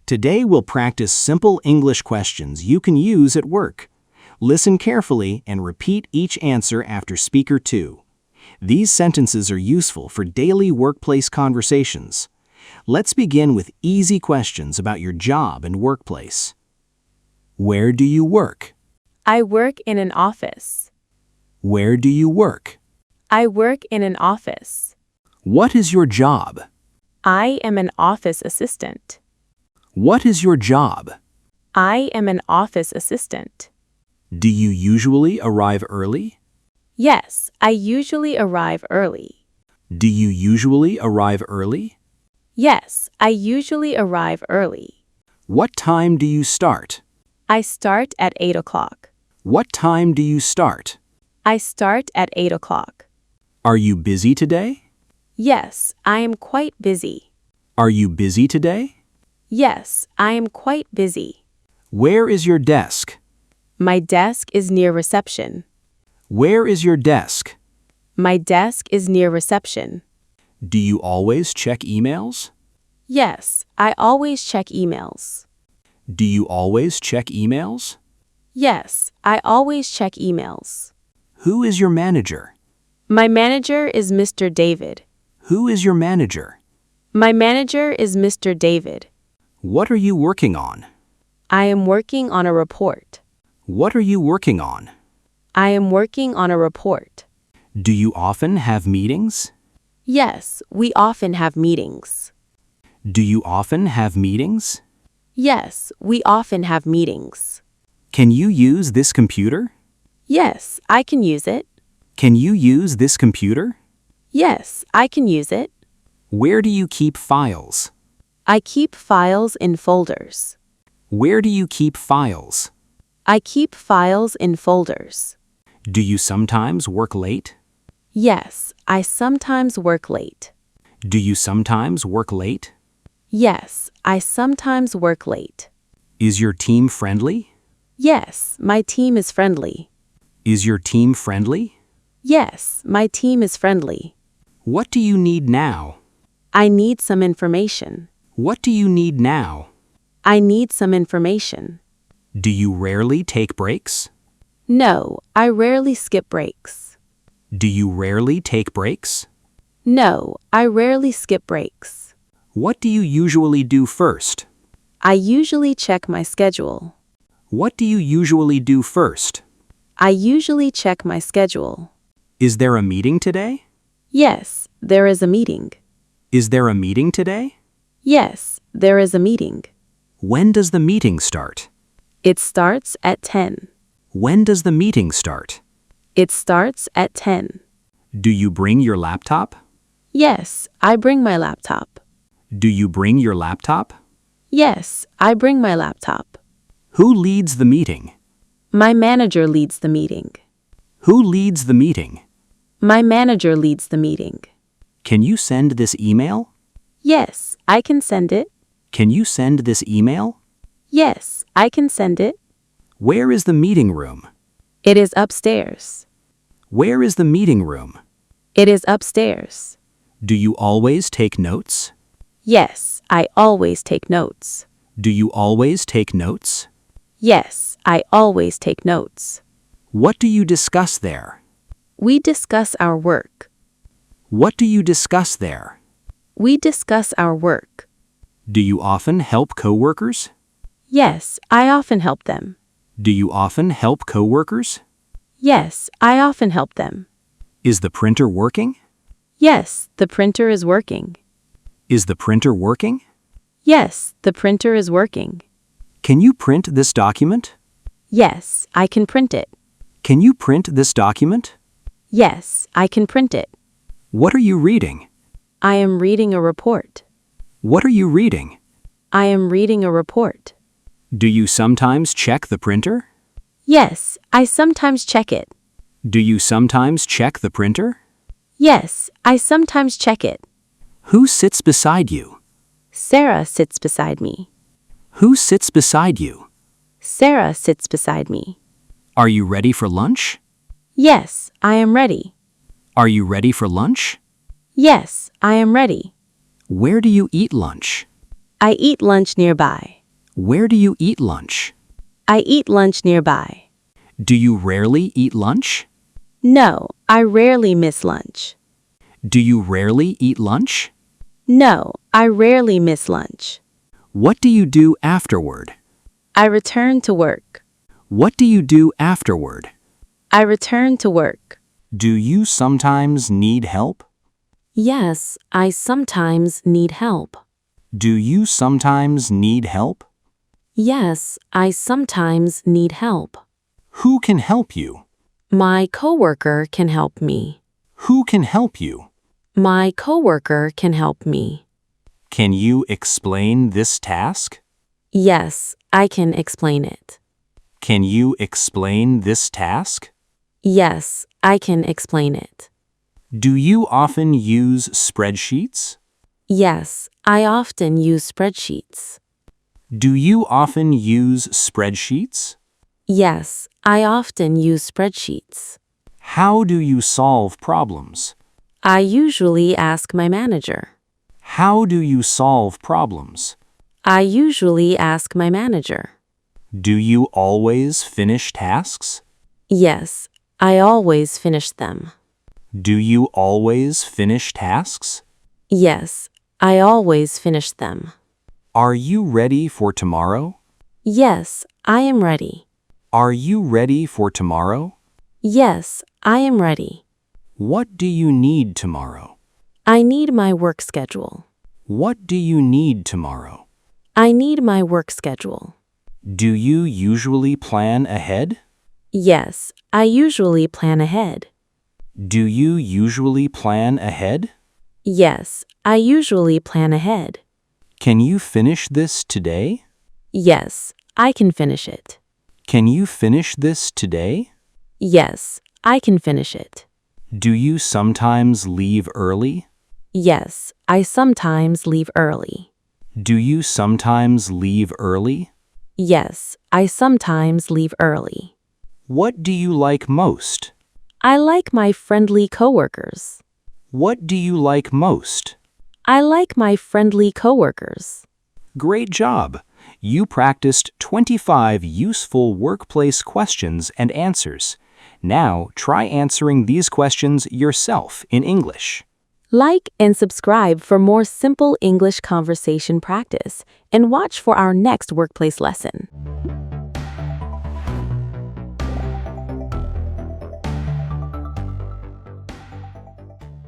Today we'll practice simple English questions you can use at work. Listen carefully and repeat each answer after speaker 2. These sentences are useful for daily workplace conversations. Let's begin with easy questions about your job and workplace. Where do you work? I work in an office. Where do you work? I work in an office. What is your job? I am an office assistant. What is your job? I am an office assistant. Do you usually arrive early? Yes, I usually arrive early. Do you usually arrive early? Yes, I usually arrive early. What time do you start? I start at 8 o'clock. What time do you start? I start at 8 o'clock. Are you busy today? Yes, I am quite busy. Are you busy today? Yes, I am quite busy. Where is your desk? My desk is near reception. Where is your desk? My desk is near reception. Do you always check emails? Yes, I always check emails. Do you always check emails? Yes, I always check emails. Who is your manager? My manager is Mr. David. Who is your manager? My manager is Mr. David. What are you working on? I am working on a report. What are you working on? I am working on a report. Do you often have meetings? Yes, we often have meetings. Do you often have meetings? Yes, we often have meetings. Can you use this computer? Yes, I can use it. Can you use this computer? Yes, I can use it. Where do you keep files? I keep files in folders. Where do you keep files? I keep files in folders. Do you sometimes work late? Yes, I sometimes work late. Do you sometimes work late? Yes, I sometimes work late. Is your team friendly? Yes, my team is friendly. Is your team friendly? Yes, my team is friendly. What do you need now? I need some information. What do you need now? I need some information. Do you rarely take breaks? No, I rarely skip breaks. Do you rarely take breaks? No, I rarely skip breaks. What do you usually do first? I usually check my schedule. What do you usually do first? I usually check my schedule. Is there a meeting today? Yes, there is a meeting. Is there a meeting today? Yes, there is a meeting. When does the meeting start? It starts at 10. When does the meeting start? It starts at 10. Do you bring your laptop? Yes, I bring my laptop. Do you bring your laptop? Yes, I bring my laptop. Who leads the meeting? My manager leads the meeting. Who leads the meeting? My manager leads the meeting. Can you send this email? Yes, I can send it. Can you send this email? Yes, I can send it. Where is the meeting room? It is upstairs. Where is the meeting room? It is upstairs. Do you always take notes? Yes, I always take notes. Do you always take notes? Yes, I always take notes. What do you discuss there? We discuss our work. What do you discuss there? We discuss our work. Do you often help coworkers? Yes, I often help them. Do you often help coworkers? Yes, I often help them. Is the printer working? Yes, the printer is working. Is the printer working? Yes, the printer is working. Can you print this document? Yes, I can print it. Can you print this document? Yes, I can print it. What are you reading? I am reading a report. What are you reading? I am reading a report. Do you sometimes check the printer? Yes, I sometimes check it. Do you sometimes check the printer? Yes, I sometimes check it. Who sits beside you? Sarah sits beside me. Who sits beside you? Sarah sits beside me. Are you ready for lunch? Yes, I am ready. Are you ready for lunch? Yes, I am ready. Where do you eat lunch? I eat lunch nearby. Where do you eat lunch? I eat lunch nearby. Do you rarely eat lunch? No, I rarely miss lunch. Do you rarely eat lunch? No, I rarely miss lunch. What do you do afterward? I return to work. What do you do afterward? I return to work. Do you sometimes need help? Yes, I sometimes need help. Do you sometimes need help? Yes, I sometimes need help. Who can help you? My coworker can help me. Who can help you? My coworker can help me. Can you explain this task? Yes, I can explain it. Can you explain this task? Yes, I can explain it. Do you often use spreadsheets? Yes, I often use spreadsheets. Do you often use spreadsheets? Yes, I often use spreadsheets. How do you solve problems? I usually ask my manager. How do you solve problems? I usually ask my manager. Do you always finish tasks? Yes, I always finish them. Do you always finish tasks? Yes, I always finish them. Are you ready for tomorrow? Yes, I am ready. Are you ready for tomorrow? Yes, I am ready. What do you need tomorrow? I need my work schedule. What do you need tomorrow? I need my work schedule. Do you usually plan ahead? Yes, I usually plan ahead. Do you usually plan ahead? Yes, I usually plan ahead. Can you finish this today? Yes, I can finish it. Can you finish this today? Yes, I can finish it. Do you sometimes leave early? Yes, I sometimes leave early. Do you sometimes leave early? Yes, I sometimes leave early. What do you like most? I like my friendly coworkers. What do you like most? I like my friendly coworkers. Great job! You practiced 25 useful workplace questions and answers. Now try answering these questions yourself in English. Like and subscribe for more simple English conversation practice, and watch for our next workplace lesson.